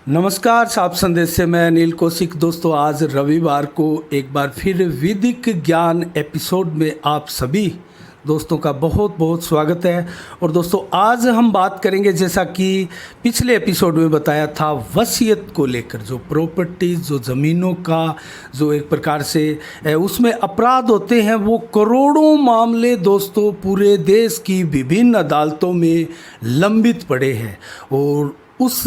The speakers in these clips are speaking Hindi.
नमस्कार, साप संदेश से मैं अनिल कौशिक। दोस्तों, आज रविवार को एक बार फिर वैदिक ज्ञान एपिसोड में आप सभी दोस्तों का बहुत बहुत स्वागत है। और दोस्तों, आज हम बात करेंगे, जैसा कि पिछले एपिसोड में बताया था, वसीयत को लेकर। जो प्रॉपर्टीज़, जो ज़मीनों का जो एक प्रकार से उसमें अपराध होते हैं, वो करोड़ों मामले दोस्तों पूरे देश की विभिन्न अदालतों में लंबित पड़े हैं। और उस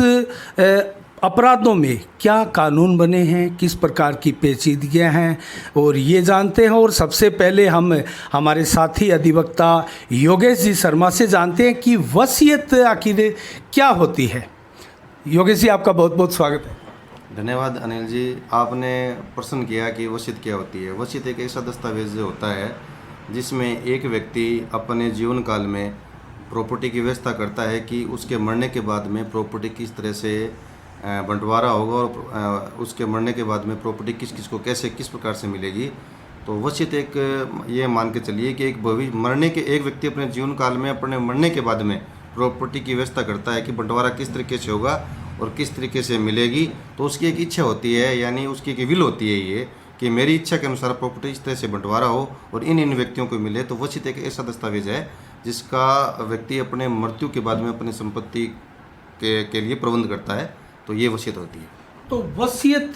अपराधों में क्या कानून बने हैं, किस प्रकार की पेचीदगियां हैं, और ये जानते हैं। और सबसे पहले हम हमारे साथी अधिवक्ता योगेश जी शर्मा से जानते हैं कि वसीयत आखिर क्या होती है। योगेश जी, आपका बहुत बहुत स्वागत है। धन्यवाद अनिल जी। आपने प्रश्न किया कि वसीयत क्या होती है। वसीयत एक ऐसा दस्तावेज होता है जिसमें एक व्यक्ति अपने जीवन काल में प्रॉपर्टी की व्यवस्था करता है कि उसके मरने के बाद में प्रॉपर्टी किस तरह से बंटवारा होगा और उसके मरने के बाद में प्रॉपर्टी किस किस को कैसे किस प्रकार से मिलेगी। तो वसीयत एक ये मान के चलिए कि एक व्यक्ति अपने जीवन काल में अपने मरने के बाद में प्रॉपर्टी की व्यवस्था करता है कि बंटवारा किस तरीके से होगा और किस तरीके से मिलेगी। तो उसकी एक इच्छा होती है, यानी उसकी एक विल होती है ये कि मेरी इच्छा के अनुसार प्रॉपर्टी इस तरह से बंटवारा हो और इन व्यक्तियों को मिले। तो वसीयत एक ऐसा दस्तावेज है जिसका व्यक्ति अपने मृत्यु के बाद में अपनी संपत्ति के लिए प्रबंध करता है। तो ये वसीयत होती है। तो वसीयत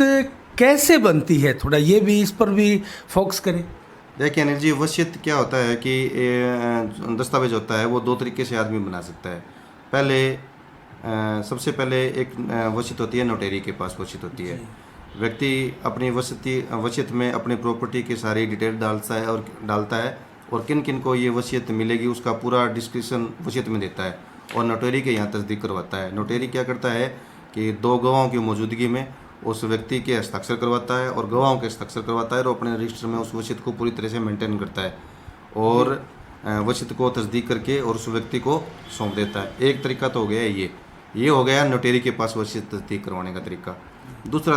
कैसे बनती है, थोड़ा ये भी, इस पर भी फोकस करें। देखिए अनिल जी, वसीयत क्या होता है कि दस्तावेज होता है वो दो तरीके से आदमी बना सकता है। सबसे पहले एक वसीयत होती है, नोटेरी के पास वसीयत होती है। व्यक्ति अपनी वसीयत में अपनी प्रॉपर्टी की सारी डिटेल डालता है और किन किन को ये वसीयत मिलेगी उसका पूरा डिस्क्रिप्शन वसीयत में देता है और नोटेरी के यहाँ तस्दीक करवाता है। नोटेरी क्या करता है कि दो गवाहों की मौजूदगी में उस व्यक्ति के हस्ताक्षर करवाता है और गवाहों के हस्ताक्षर करवाता है और अपने रजिस्टर में उस वसीयत को पूरी तरह से मेंटेन करता है और वसीयत को तस्दीक करके और उस व्यक्ति को सौंप देता है। एक तरीका तो हो गया ये हो गया नोटेरी के पास वसीयत तस्दीक करवाने का तरीका। दूसरा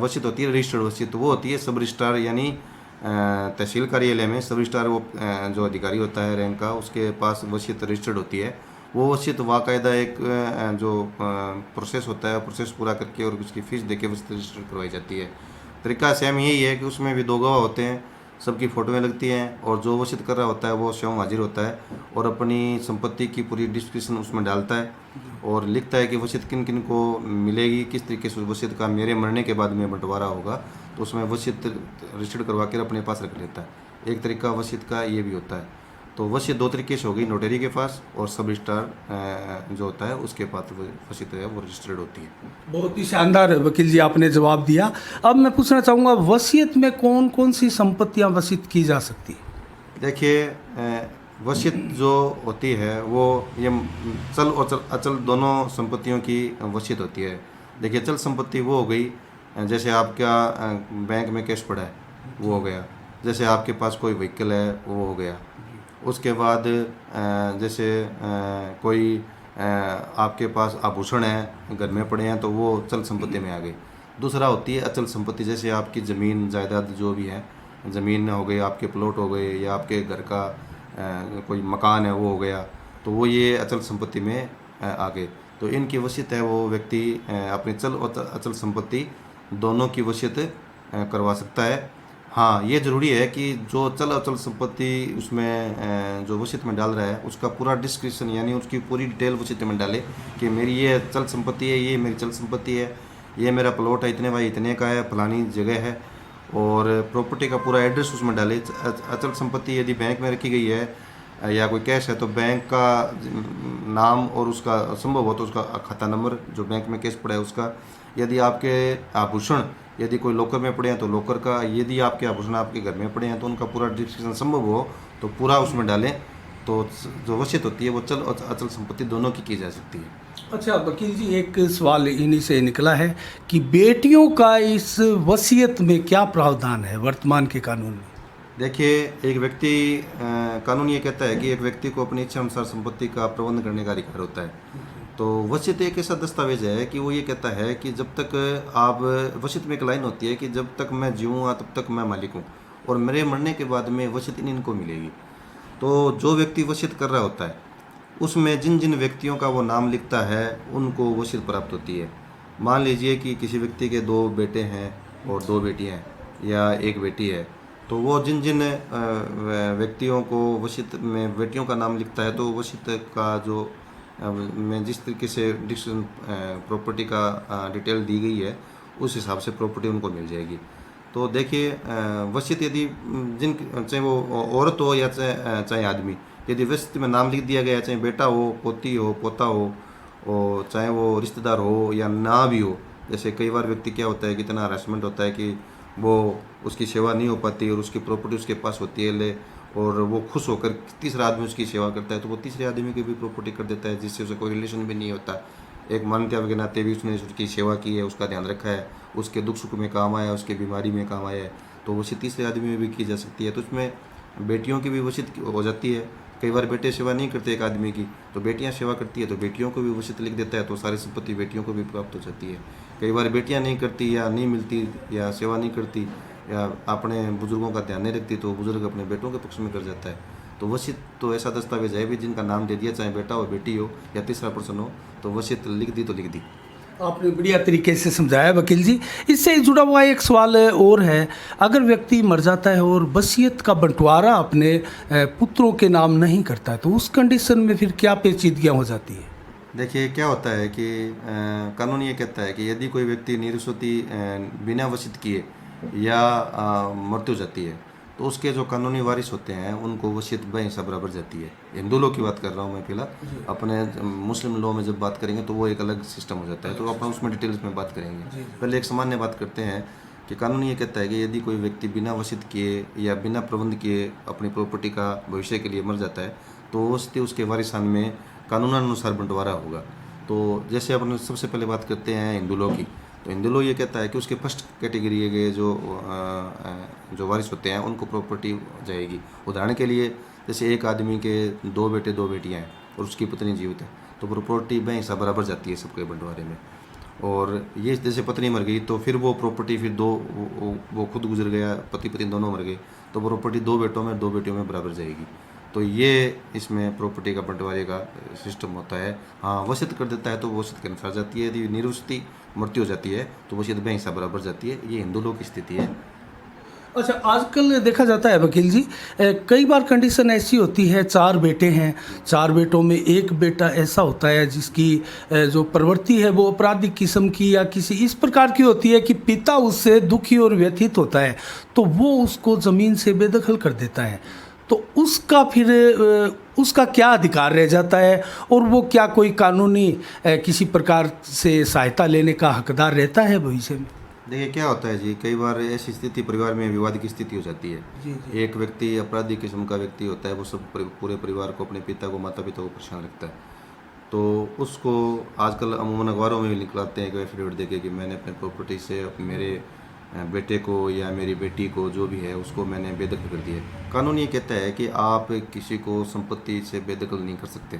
वसीयत होती है रजिस्टर्ड वसीयत। वो होती है सब रजिस्ट्रार, यानी तहसील कार्यालय में सब रजिस्ट्रार, वो जो अधिकारी होता है रैंक का, उसके पास वसीयत रजिस्टर्ड होती है। वो वसीयत बाकायदा एक जो प्रोसेस होता है, प्रोसेस पूरा करके और उसकी फ़ीस देके वसीयत रजिस्टर करवाई जाती है। तरीका सेम यही है कि उसमें भी दो गवाह होते हैं, सबकी फ़ोटोएँ लगती हैं और जो वसीयत कर रहा होता है वो स्वयं हाजिर होता है और अपनी संपत्ति की पूरी डिस्क्रिप्शन उसमें डालता है और लिखता है कि वसीयत किन किन को मिलेगी, किस तरीके से वसीयत का मेरे मरने के बाद में बंटवारा होगा। तो उसमें वसीयत रजिस्टर्ड करवा कर अपने पास रख लेता है। एक तरीका वसीयत का ये भी होता है। तो वसीयत दो तरीके से हो गई, नोटेरी के पास और सब रजिस्ट्रार जो होता है उसके पास वसीयत है वो रजिस्टर्ड होती है। बहुत ही शानदार वकील जी आपने जवाब दिया। अब मैं पूछना चाहूँगा, वसीयत में कौन कौन सी संपत्तियाँ वसीयत की जा सकती है? देखिए, वसीयत जो होती है वो ये चल और अचल दोनों संपत्तियों की वसीयत होती है। देखिए, चल संपत्ति वो हो गई जैसे आपका बैंक में कैश पड़ा है वो हो गया, जैसे आपके पास कोई व्हीकल है वो हो गया। उसके बाद जैसे कोई आपके पास आभूषण है घर में पड़े हैं तो वो चल संपत्ति में आ गई। दूसरा होती है अचल संपत्ति, जैसे आपकी ज़मीन जायदाद जो भी है, ज़मीन हो गई, आपके प्लॉट हो गए या आपके घर का कोई मकान है वो हो गया। तो वो ये अचल संपत्ति में आ गए। तो इनकी वसीयत है वो व्यक्ति अपनी चल और अचल संपत्ति दोनों की वसीयत करवा सकता है। हाँ, ये ज़रूरी है कि जो चल अचल संपत्ति उसमें जो वसीयत में डाल रहा है उसका पूरा डिस्क्रिप्शन, यानी उसकी पूरी डिटेल वसीयत में डाले कि मेरी ये चल संपत्ति है, ये मेरी चल संपत्ति है, ये मेरा प्लॉट है इतने बाई इतने का है, फलानी जगह है, और प्रॉपर्टी का पूरा एड्रेस उसमें डाले। अचल संपत्ति यदि बैंक में रखी गई है या कोई कैश है तो बैंक का नाम और उसका संभव हो तो उसका खाता नंबर, जो बैंक में कैश पड़ा है उसका। यदि आपके आभूषण यदि कोई लॉकर में पड़े हैं तो लॉकर का, यदि आपके आभूषण आपके घर में पड़े हैं तो उनका पूरा डिस्क्रिप्शन संभव हो तो पूरा उसमें डालें। तो जो वसीयत होती है वो चल और अचल संपत्ति दोनों की जा सकती है। अच्छा वकील जी, एक सवाल इन्हीं से निकला है कि बेटियों का इस वसीयत में क्या प्रावधान है वर्तमान के कानून में? देखिए, एक व्यक्ति कानून ये कहता है कि एक व्यक्ति को अपनी इच्छा अनुसार संपत्ति का प्रबंध करने का अधिकार होता है। तो वसीयत एक ऐसा दस्तावेज है कि वो ये कहता है कि जब तक आप, वसीयत में एक लाइन होती है कि जब तक मैं जीऊँगा तब तक मैं मालिक हूँ और मेरे मरने के बाद में वसीयत इनको मिलेगी। तो जो व्यक्ति वसीयत कर रहा होता है उसमें जिन जिन व्यक्तियों का वो नाम लिखता है उनको वसीयत प्राप्त होती है। मान लीजिए कि किसी व्यक्ति के 2 बेटे हैं और 2 बेटियां हैं या 1 बेटी है, तो वो जिन जिन व्यक्तियों को वसीयत में बेटियों का नाम लिखता है, तो वसीयत का जो में जिस तरीके से प्रॉपर्टी का डिटेल दी गई है, उस हिसाब से प्रॉपर्टी उनको मिल जाएगी। तो देखिए वसीयत यदि जिन चाहे वो औरत हो या चाहे आदमी, यदि वसीयत में नाम लिख दिया गया है, चाहे बेटा हो, पोती हो, पोता हो, और चाहे वो रिश्तेदार हो या ना भी हो। जैसे कई बार व्यक्ति क्या होता है कि इतना हरासमेंट होता है कि वो उसकी सेवा नहीं हो पाती और उसकी प्रॉपर्टी उसके पास होती है और वो खुश होकर तीसरा आदमी उसकी सेवा करता है, तो वो तीसरे आदमी की भी प्रॉपर्टी कर देता है, जिससे उसे कोई रिलेशन भी नहीं होता। एक मान्यता के नाते भी उसने उसकी सेवा की है, उसका ध्यान रखा है, उसके दुख सुख में काम आया, उसकी बीमारी में काम आया है, तो वसीयत तीसरे आदमी में भी की जा सकती है। तो उसमें बेटियों की भी वसीयत हो जाती है। कई बार बेटे सेवा नहीं करते एक आदमी की, तो बेटियां सेवा करती है, तो बेटियों को भी वसीयत लिख देता है, तो सारी संपत्ति बेटियों को भी प्राप्त हो जाती है। कई बार बेटियां नहीं करती या नहीं मिलती या सेवा नहीं करती या अपने बुजुर्गों का ध्यान नहीं रखती, तो बुजुर्ग अपने बेटों के पक्ष में कर जाता है। तो वसीयत तो ऐसा दस्तावेज है भी जिनका नाम दे दिया, चाहे बेटा हो, बेटी हो या तीसरा पर्सन हो, तो वसीयत लिख दी तो लिख दी। आपने बढ़िया तरीके से समझाया वकील जी। इससे जुड़ा हुआ एक सवाल और है, अगर व्यक्ति मर जाता है और वसीयत का बंटवारा अपने पुत्रों के नाम नहीं करता है, तो उस कंडीशन में फिर क्या पेचीदगियाँ हो जाती है? देखिए क्या होता है कि कानून ये कहता है कि यदि कोई व्यक्ति निरुस्वती बिना वसीयत किए या मृत्यु हो जाती है, तो उसके जो कानूनी वारिस होते हैं उनको वसीयत बेहिस्सा बराबर जाती है। हिंदू लॉ की बात कर रहा हूँ मैं फिलहाल। अपने मुस्लिम लॉ में जब बात करेंगे तो वो एक अलग सिस्टम हो जाता है, तो अपन उसमें डिटेल्स में बात करेंगे। पहले एक सामान्य बात करते हैं कि कानून ये कहता है कि यदि कोई व्यक्ति बिना वसीयत किए या बिना प्रबंध किए अपनी प्रॉपर्टी का भविष्य के लिए मर जाता है, तो उसके वारिसान में कानूनानुसार बंटवारा होगा। तो जैसे अपन सबसे पहले बात करते हैं हिंदू लॉ की, तो हिंदू लॉ ये कहता है कि उसके फर्स्ट कैटेगरी के जो वारिस होते हैं उनको प्रॉपर्टी जाएगी। उदाहरण के लिए जैसे एक आदमी के 2 बेटे 2 बेटियां हैं और उसकी पत्नी जीवित है, तो प्रॉपर्टी बेहिस्सा बराबर जाती है सबके बंटवारे में। और ये जैसे पत्नी मर गई तो फिर वो प्रॉपर्टी फिर वो खुद गुजर गया, पति पत्नी दोनों मर गए, तो प्रॉपर्टी 2 बेटों में 2 बेटियों में बराबर जाएगी। तो ये इसमें प्रॉपर्टी का बंटवारे का सिस्टम होता है। हाँ, वसीयत कर देता है तो वसीयत के अनुसार जाती है। यदि निरुस्ती मृत्यु हो जाती है तो वसीयत बेहिस्सा बराबर जाती है। ये हिंदू लॉ की स्थिति है। अच्छा, आजकल देखा जाता है वकील जी, कई बार कंडीशन ऐसी होती है, 4 बेटे हैं, 4 बेटों में एक बेटा ऐसा होता है जिसकी जो प्रवृत्ति है वो आपराधिक किस्म की या किसी इस प्रकार की होती है कि पिता उससे दुखी और व्यथित होता है, तो वो उसको ज़मीन से बेदखल कर देता है। तो उसका फिर उसका क्या अधिकार रह जाता है और वो क्या कोई कानूनी किसी प्रकार से सहायता लेने का हकदार रहता है भविष्य में? देखिए क्या होता है जी, कई बार ऐसी स्थिति परिवार में विवाद की स्थिति हो जाती है। जी। एक व्यक्ति अपराधी किस्म का व्यक्ति होता है, वो सब पूरे परिवार को, अपने पिता को, माता पिता को परेशान रखता है, तो उसको आजकल अमूमन अखबारों में भी निकलाते हैं कि एफिडेविट देके कि मैंने अपने प्रॉपर्टी से मेरे बेटे को या मेरी बेटी को जो भी है उसको मैंने बेदखल कर दिया। कानून ये कहता है कि आप किसी को संपत्ति से बेदखल नहीं कर सकते।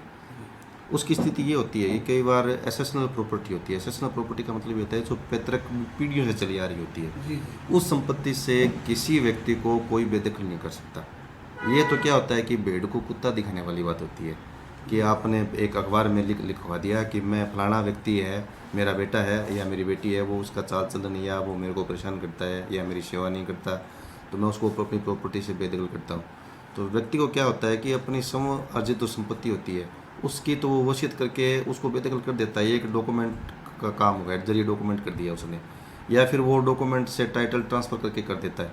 उसकी स्थिति ये होती है कि कई बार एसेशनल प्रॉपर्टी होती है। एसेशनल प्रॉपर्टी का मतलब ये होता है जो पैतृक पीढ़ियों से चली आ रही होती है, उस संपत्ति से किसी व्यक्ति को कोई बेदखल नहीं कर सकता। ये तो क्या होता है कि भेड़ को कुत्ता दिखाने वाली बात होती है कि आपने एक अखबार में लिखवा दिया कि मैं फलाना व्यक्ति है, मेरा बेटा है या मेरी बेटी है, वो उसका चाल चलन या वो मेरे को परेशान करता है या मेरी सेवा नहीं करता, तो मैं उसको अपनी प्रॉपर्टी से बेदखल करता हूँ। तो व्यक्ति को क्या होता है कि अपनी सम अर्जित जो संपत्ति होती है उसकी तो वो वसीयत करके उसको बेदखल कर देता है। एक डॉक्यूमेंट का काम होगा, जरिए डॉक्यूमेंट कर दिया उसने, या फिर वो डॉक्यूमेंट से टाइटल ट्रांसफ़र करके कर देता है।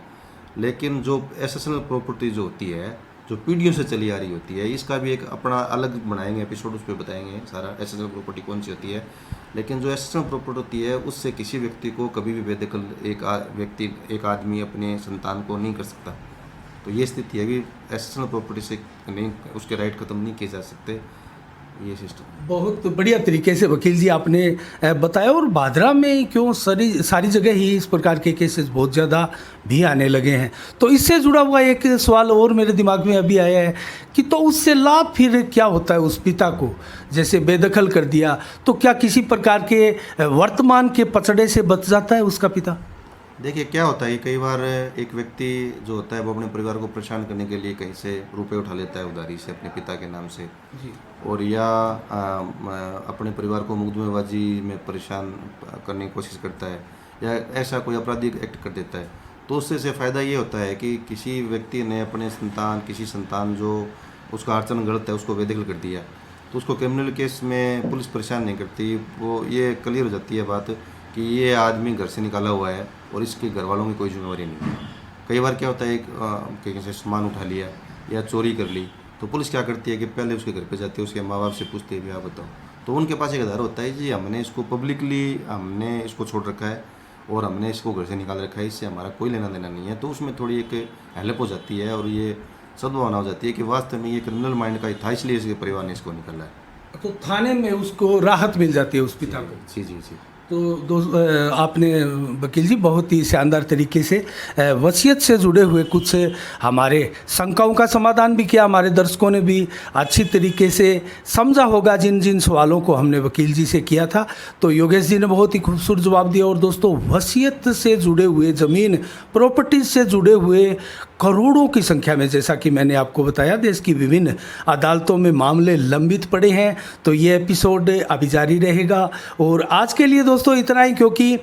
लेकिन जो एसेशनल प्रॉपर्टी जो होती है, जो पीढ़ियों से चली आ रही होती है, इसका भी एक अपना अलग बनाएंगे एपिसोड, उस पर बताएंगे सारा एसेशनल प्रॉपर्टी कौन सी होती है। लेकिन जो एसेशनल प्रॉपर्टी होती है उससे किसी व्यक्ति को कभी भी बेदखल एक आदमी अपने संतान को नहीं कर सकता। तो ये स्थिति है कि एसेशनल प्रॉपर्टी से नहीं, उसके राइट ख़त्म नहीं किए जा सकते। ये सिस्टम बहुत बढ़िया तरीके से वकील जी आपने बताया। और भादरा में क्यों सारी जगह ही इस प्रकार के केसेस बहुत ज़्यादा भी आने लगे हैं, तो इससे जुड़ा हुआ एक सवाल और मेरे दिमाग में अभी आया है कि तो उससे लाभ फिर क्या होता है उस पिता को? जैसे बेदखल कर दिया तो क्या किसी प्रकार के वर्तमान के पचड़े से बच जाता है उसका पिता? देखिए क्या होता है कि कई बार एक व्यक्ति जो होता है वो अपने परिवार को परेशान करने के लिए कहीं से रुपए उठा लेता है उधारी से अपने पिता के नाम से, जी। और या अपने परिवार को मुकदमेबाजी में परेशान करने की कोशिश करता है, या ऐसा कोई आपराधिक एक्ट कर देता है। तो उससे से फ़ायदा ये होता है कि किसी व्यक्ति ने अपने किसी संतान जो उसका आचरण गलत है उसको बेदखल कर दिया, तो उसको क्रिमिनल केस में पुलिस परेशान नहीं करती। वो ये क्लियर हो जाती है बात कि ये आदमी घर से निकाला हुआ है और इसके घर वालों की कोई जिम्मेवारी नहीं है। कई बार क्या होता है कि किसी सामान उठा लिया या चोरी कर ली, तो पुलिस क्या करती है कि पहले उसके घर पे जाती है, उसके माँ बाप से पूछती है भी आप बताओ। तो उनके पास एक आधार होता है जी हमने इसको पब्लिकली हमने इसको छोड़ रखा है और हमने इसको घर से निकाल रखा है, इससे हमारा कोई लेना देना नहीं है। तो उसमें थोड़ी एक हेल्प हो जाती है और ये सद्भावना हो जाती है कि वास्तव में ये क्रिमिनल माइंड का था, इसलिए इसके परिवार ने इसको निकाला है। तो थाने में उसको राहत मिल जाती है उस पिता को। जी जी जी। तो आपने वकील जी बहुत ही शानदार तरीके से वसीयत से जुड़े हुए कुछ हमारे शंकाओं का समाधान भी किया। हमारे दर्शकों ने भी अच्छी तरीके से समझा होगा जिन जिन सवालों को हमने वकील जी से किया था। तो योगेश जी ने बहुत ही खूबसूरत जवाब दिया। और दोस्तों वसीयत से जुड़े हुए ज़मीन प्रॉपर्टीज से जुड़े हुए करोड़ों की संख्या में, जैसा कि मैंने आपको बताया, देश की विभिन्न अदालतों में मामले लंबित पड़े हैं। तो ये एपिसोड अभी जारी रहेगा। और आज के लिए दोस्तों इतना ही, क्योंकि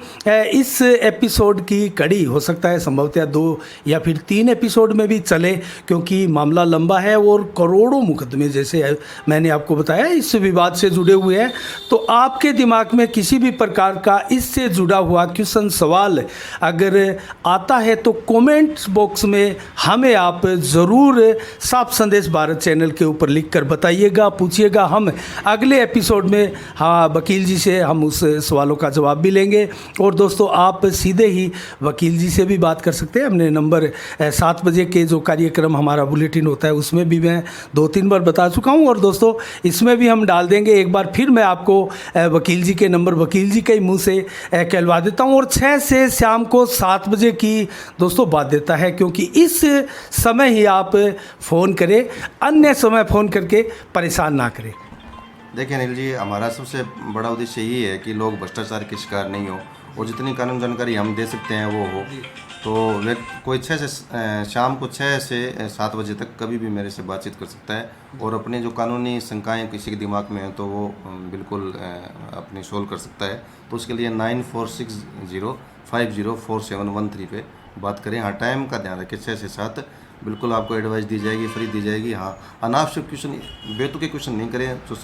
इस एपिसोड की कड़ी हो सकता है संभवतः 2 या फिर 3 एपिसोड में भी चले, क्योंकि मामला लंबा है और करोड़ों मुकदमे जैसे मैंने आपको बताया इस विवाद से जुड़े हुए हैं। तो आपके दिमाग में किसी भी प्रकार का इससे जुड़ा हुआ क्वेश्चन सवाल अगर आता है तो कमेंट्स बॉक्स में हमें आप ज़रूर साफ संदेश भारत चैनल के ऊपर लिखकर बताइएगा, पूछिएगा। हम अगले एपिसोड में वकील जी से हम उस सवालों का जवाब भी लेंगे। और दोस्तों आप सीधे ही वकील जी से भी बात कर सकते हैं। हमने नंबर 7 बजे के जो कार्यक्रम हमारा बुलेटिन होता है उसमें भी मैं 2-3 बार बता चुका हूं। और दोस्तों इसमें भी हम डाल देंगे। एक बार फिर मैं आपको वकील जी के नंबर वकील जी के ही मुँह से कहलवा देता हूँ। और 6 से शाम को 7 बजे की दोस्तों बात देता है, क्योंकि इस समय ही आप फ़ोन करें, अन्य समय फ़ोन करके परेशान ना करें। देखिए अनिल जी, हमारा सबसे बड़ा उद्देश्य यही है कि लोग भ्रष्टाचार के शिकार नहीं हो और जितनी कानून जानकारी हम दे सकते हैं वो हो। तो कोई 6 से शाम को 6 से 7 बजे तक कभी भी मेरे से बातचीत कर सकता है और अपनी जो कानूनी शंकाएं किसी के दिमाग में हैं तो वो बिल्कुल अपनी सोल्व कर सकता है। तो उसके लिए 9460504713 पे बात करें। हाँ, टाइम का ध्यान रखें, 6 से 7 बिल्कुल आपको एडवाइस दी जाएगी, फ्री दी जाएगी। हाँ, अनावश्यक क्वेश्चन, बेतुके क्वेश्चन नहीं करें, तो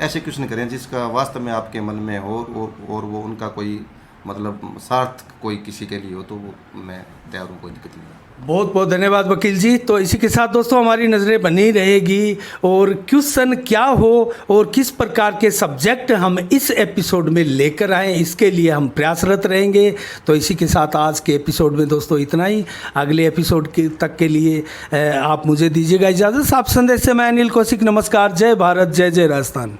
ऐसे क्वेश्चन करें जिसका वास्तव में आपके मन में हो और वो उनका कोई मतलब सार्थ कोई किसी के लिए हो, तो वो मैं तैयार हूँ, कोई दिक्कत नहीं है। बहुत बहुत धन्यवाद वकील जी। तो इसी के साथ दोस्तों हमारी नज़रें बनी रहेगी और क्वेश्चन क्या हो और किस प्रकार के सब्जेक्ट हम इस एपिसोड में लेकर आएँ, इसके लिए हम प्रयासरत रहेंगे। तो इसी के साथ आज के एपिसोड में दोस्तों इतना ही। अगले एपिसोड तक के लिए आप मुझे दीजिएगा इजाज़त। साफ संदेश से मैं अनिल कौशिक, नमस्कार। जय भारत, जय जय राजस्थान।